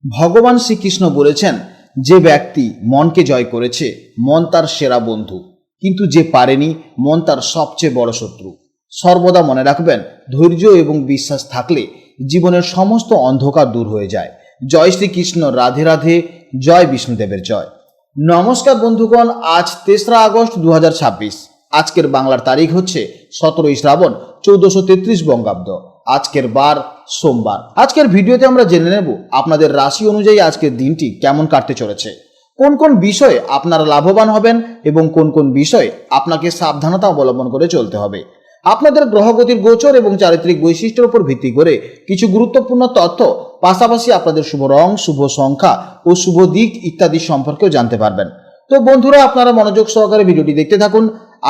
ভগবান শ্রীকৃষ্ণ বলেছেন, যে ব্যক্তি মনকে জয় করেছে মন তার সেরা বন্ধু, কিন্তু যে পারেনি মন তার সবচেয়ে বড় শত্রু। সর্বদা মনে রাখবেন, ধৈর্য এবং বিশ্বাস থাকলে জীবনের সমস্ত অন্ধকার দূর হয়ে যায়। জয় শ্রীকৃষ্ণ, রাধে রাধে, জয় বিষ্ণুদেবের জয়। নমস্কার বন্ধুগণ, আজ 3রা আগস্ট 2026। আজকের বাংলার তারিখ হচ্ছে 17ই শ্রাবণ 1433 বঙ্গাব্দ। আজকের বার সোমবার। আজকের ভিডিওতে আমরা জেনে নেব আপনাদের রাশি অনুযায়ী আজকের দিনটি কেমন কাটতে চলেছে, কোন কোন বিষয়ে আপনারা লাভবান হবেন এবং কোন কোন বিষয়ে আপনাকে সাবধানতা অবলম্বন করে চলতে হবে। আপনাদের গ্রহগতির গোচর এবং চারিত্রিক বৈশিষ্ট্যের উপর ভিত্তি করে কিছু গুরুত্বপূর্ণ তথ্য, পাশাপাশি আপনাদের শুভ রং, শুভ সংখ্যা ও শুভ দিক ইত্যাদি সম্পর্কেও জানতে পারবেন। তো বন্ধুরা, আপনারা মনোযোগ সহকারে ভিডিওটি দেখতে থাকুন,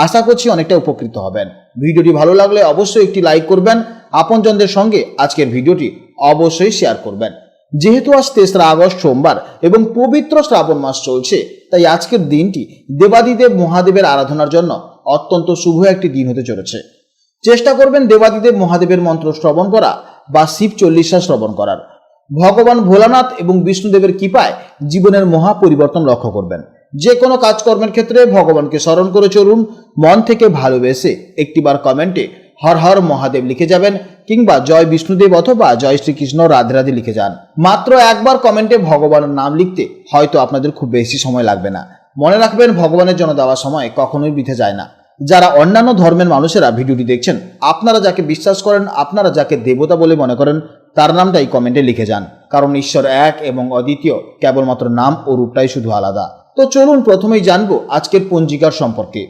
আশা করছি অনেকটা উপকৃত হবেন। ভিডিওটি ভালো লাগলে অবশ্যই একটি লাইক করবেন, আপনজনদের সঙ্গে আজকের ভিডিওটি অবশ্যই শেয়ার করবেন। যেহেতু আজ 3রা আগস্ট সোমবার এবং পবিত্র শ্রাবণ মাস চলছে, তাই আজকের দিনটি দেবাদিদেব মহাদেবের আরাধনার জন্য অত্যন্ত শুভ একটি দিন হতে চলেছে। চেষ্টা করবেন দেবাদিদেব মহাদেবের মন্ত্র শ্রবণ করা বা শিব চল্লিশা শ্রবণ করার। ভগবান ভোলানাথ এবং বিষ্ণুদেবের কৃপায় জীবনের মহা পরিবর্তন লক্ষ্য করবেন। যে কোনো কাজকর্মের ক্ষেত্রে ভগবানকে স্মরণ করে চলুন। মন থেকে ভালোবেসে একটিবার কমেন্টে হর হর মহাদেব লিখে যাবেন, কিংবা জয় বিষ্ণুদেব অথবা জয় শ্রীকৃষ্ণ রাধে রাধে লিখে যান। মাত্র একবার কমেন্টে ভগবানের নাম লিখতে হয়তো আপনাদের খুব বেশি সময় লাগবে না। মনে রাখবেন, ভগবানের জন্য দেওয়া সময় কখনোই বৃথা যায় না। যারা অন্যান্য ধর্মের মানুষেরা ভিডিওটি দেখছেন, আপনারা যাকে বিশ্বাস করেন, আপনারা যাকে দেবতা বলে মনে করেন, তার নামটাই কমেন্টে লিখে যান। কারণ ঈশ্বর এক এবং অদ্বিতীয়, কেবলমাত্র নাম ও রূপটাই শুধু আলাদা। তো চলুন প্রথমেই জানবো আজকের পঞ্জিকার সম্পর্কে।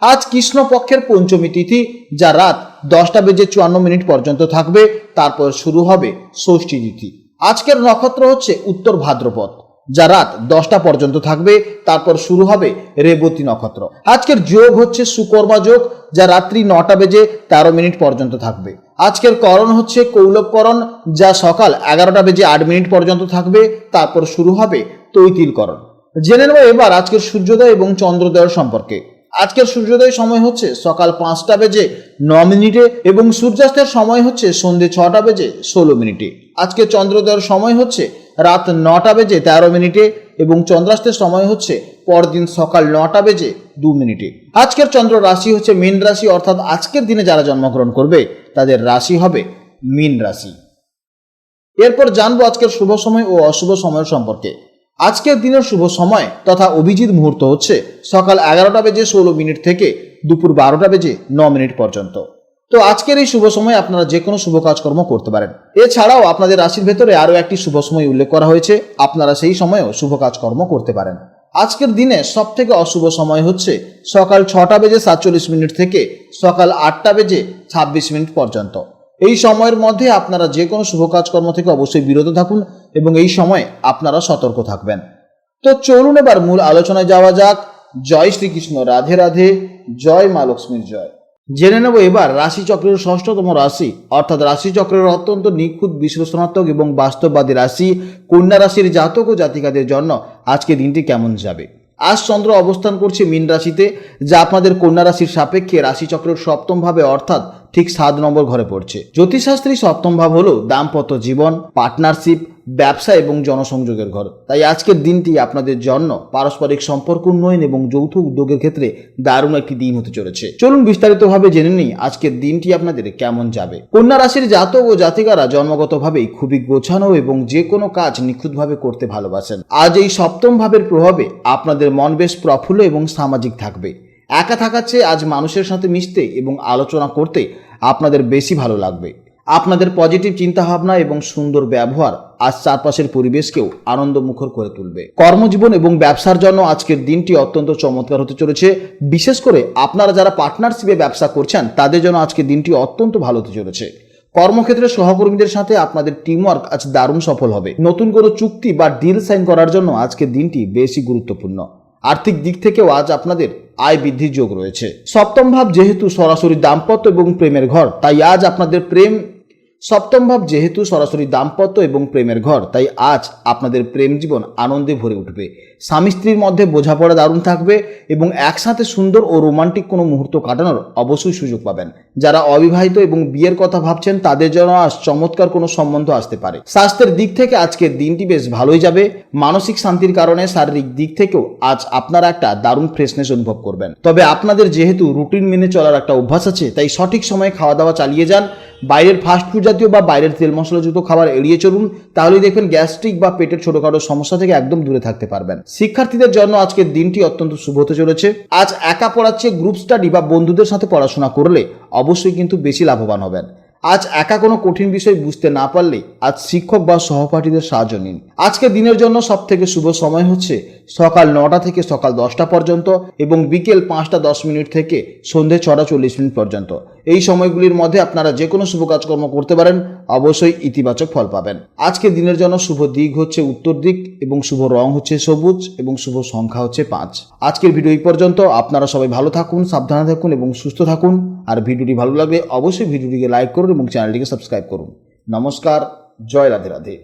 আজ কৃষ্ণপক্ষের পঞ্চমী তিথি, যা রাত 10:54 পর্যন্ত থাকবে। তারপর শুরু হবে ষষ্ঠী তিথি। আজকের নক্ষত্র হচ্ছে উত্তর ভাদ্রপদ, যা রাত 10টা পর্যন্ত থাকবে। তারপর শুরু হবে রেবতী নক্ষত্র। আজকের যোগ হচ্ছে সুকর্মা যোগ, যা রাত্রি 9:13 পর্যন্ত থাকবে। আজকের করণ হচ্ছে কৌলবকরণ, যা সকাল 11:08 পর্যন্ত থাকবে। তারপর শুরু হবে তৈতিলকরণ। জেনে নেব এবার আজকের সূর্যোদয় এবং চন্দ্রোদয়ের সম্পর্কে। আজকের সূর্যোদয় সময় হচ্ছে সকাল 5:09 এবং সূর্যাস্তের সময় হচ্ছে সন্ধ্যে 6:16। আজকের চন্দ্রোদয়ের সময় হচ্ছে রাত 9:13 এবং চন্দ্রাস্তের সময় হচ্ছে পরদিন সকাল 9:02। আজকের চন্দ্র রাশি হচ্ছে মীন রাশি, অর্থাৎ আজকের দিনে যারা জন্মগ্রহণ করবে তাদের রাশি হবে মীন রাশি। এরপর জানবো আজকের শুভ সময় ও অশুভ সময়ের সম্পর্কে। আজকের দিনের শুভ সময় তথা অভিজিৎ মুহূর্ত হচ্ছে সকাল 11:16 থেকে দুপুর 12:09 পর্যন্ত। তো আজকের এই শুভ সময় আপনারা যে কোনো শুভ কাজকর্ম করতে পারেন। এছাড়াও আপনাদের রাশির ভেতরে আরও একটি শুভ সময় উল্লেখ করা হয়েছে, আপনারা সেই সময়েও শুভ কাজকর্ম করতে পারেন। আজকের দিনে সব থেকে অশুভ সময় হচ্ছে সকাল 6:47 থেকে সকাল 8:26 পর্যন্ত। এই সময়ের মধ্যে আপনারা যে কোনো শুভ কাজকর্ম থেকে অবশ্যই বিরত থাকুন এবং এই সময় আপনারা সতর্ক থাকবেন। তো চলুন এবার মূল আলোচনায় যাওয়া যাক। জয় শ্রীকৃষ্ণ, রাধে রাধে, জয় মা লক্ষ্মীর জয়। জেনে নেব এবার রাশিচক্রের 6ষ্ঠতম রাশি, অর্থাৎ রাশিচক্রের অত্যন্ত নিখুঁত বিশ্লেষণাত্মক এবং বাস্তববাদী রাশি কন্যা রাশির জাতক ও জাতিকাদের জন্য আজকে দিনটি কেমন যাবে। আজ চন্দ্র অবস্থান করছে মীন রাশিতে, যা আপনাদের কন্যা রাশির সাপেক্ষে রাশিচক্রের 7ম ভাবে, অর্থাৎ ঠিক 7 নম্বর ঘরে পড়ছে। জ্যোতিষশাস্ত্রী 7ম ভাব হলো দাম্পত্য জীবন, পার্টনারশিপ, ব্যবসা এবং জনসংযোগের ঘর। তাই আজকের দিনটি আপনাদের জন্য পারস্পরিক সম্পর্ক উন্নয়ন এবং যৌথ উদ্যোগের ক্ষেত্রে দারুণ একটি দিন হতে চলেছে। চলুন বিস্তারিতভাবে জেনে নিই আজকের দিনটি আপনাদের কেমন যাবে। কন্যা রাশির জাতক ও জাতিকারা জন্মগতভাবেই খুবই গোছানো এবং যে কোনো কাজ নিখুঁতভাবে করতে ভালোবাসেন। আজ এই 7ম ভাবের প্রভাবে আপনাদের মন বেশ প্রফুল্ল এবং সামাজিক থাকবে। একা থাকার চেয়ে আজ মানুষের সাথে মিশতে এবং আলোচনা করতে আপনাদের বেশি ভালো লাগবে। আপনাদের পজিটিভ চিন্তাভাবনা এবং সুন্দর ব্যবহার আজ চারপাশের পরিবেশকেও আনন্দমুখর করে তুলবে। কর্মজীবন এবং ব্যবসার জন্য আজকের দিনটি অত্যন্ত চমৎকার হতে চলেছে। বিশেষ করে আপনারা যারা পার্টনারশিপে ব্যবসা করছেন তাদের জন্য আজকের দিনটি অত্যন্ত ভালো হতে চলেছে। কর্মক্ষেত্রে সহকর্মীদের সাথে আপনাদের টিমওয়ার্ক আজ দারুণ সফল হবে। নতুন কোনো চুক্তি বা ডিল সাইন করার জন্য আজকের দিনটি বেশি গুরুত্বপূর্ণ। আর্থিক দিক থেকেও আজ আপনাদের আয় বৃদ্ধির যোগ রয়েছে। 7ম ভাব যেহেতু সরাসরি দাম্পত্য এবং প্রেমের ঘর, তাই আজ আপনাদের প্রেম সপ্তম ভাব যেহেতু সরাসরি দাম্পত্য এবং প্রেমের ঘর, তাই আজ আপনাদের প্রেম জীবন আনন্দে ভরে উঠবে। স্বামী স্ত্রীর মধ্যে বোঝাপড়া দারুণ থাকবে এবং একসাথে সুন্দর ও রোমান্টিক কোনো মুহূর্ত কাটানোর অবশ্যই সুযোগ পাবেন। যারা অবিবাহিত এবং বিয়ের কথা ভাবছেন তাদের জন্য আজ চমৎকার কোনো সম্বন্ধ আসতে পারে। স্বাস্থ্যের দিক থেকে আজকের দিনটি বেশ ভালোই যাবে। মানসিক শান্তির কারণে শারীরিক দিক থেকেও আজ আপনারা একটা দারুণ ফ্রেশনেস অনুভব করবেন। তবে আপনাদের যেহেতু রুটিন মেনে চলার একটা অভ্যাস আছে, তাই সঠিক সময়ে খাওয়া দাওয়া চালিয়ে যান। বাইরের ফাস্টফুড জাতীয় বা বাইরের তেল মশলাযুক্ত খাবার এড়িয়ে চলুন, তাহলেই দেখবেন গ্যাস্ট্রিক বা পেটের ছোটখাটো সমস্যা থেকে একদম দূরে থাকতে পারবেন। শিক্ষার্থীদের জন্য আজকের দিনটি অত্যন্ত শুভ হতে চলেছে। আজ একা পড়ার চেয়ে গ্রুপ স্টাডি বা বন্ধুদের সাথে পড়াশোনা করলে অবশ্যই কিন্তু বেশি লাভবান হবেন। আজ একা কোনো কঠিন বিষয় বুঝতে না পারলে আজ শিক্ষক বা সহপাঠীদের সাহায্য নিন। আজকে দিনের জন্য সব থেকে শুভ সময় হচ্ছে সকাল 9টা থেকে সকাল 10টা পর্যন্ত এবং বিকেল 5টা 10 মিনিট থেকে সন্ধে 6টা 40 মিনিট পর্যন্ত। এই সময়গুলির মধ্যে আপনারা যে কোনো শুভ কাজকর্ম করতে পারেন, অবশ্যই ইতিবাচক ফল পাবেন। আজকে দিনের জন্য শুভ দিক হচ্ছে উত্তর দিক এবং শুভ রং হচ্ছে সবুজ এবং শুভ সংখ্যা হচ্ছে 5। আজকের ভিডিও এই পর্যন্ত। আপনারা সবাই ভালো থাকুন, সাবধানে থাকুন এবং সুস্থ থাকুন। আর ভিডিওটি ভালো লাগলে অবশ্যই ভিডিওটিকে লাইক করুন এবং চ্যানেলটিকে সাবস্ক্রাইব করুন। নমস্কার, জয় রাধে রাধে।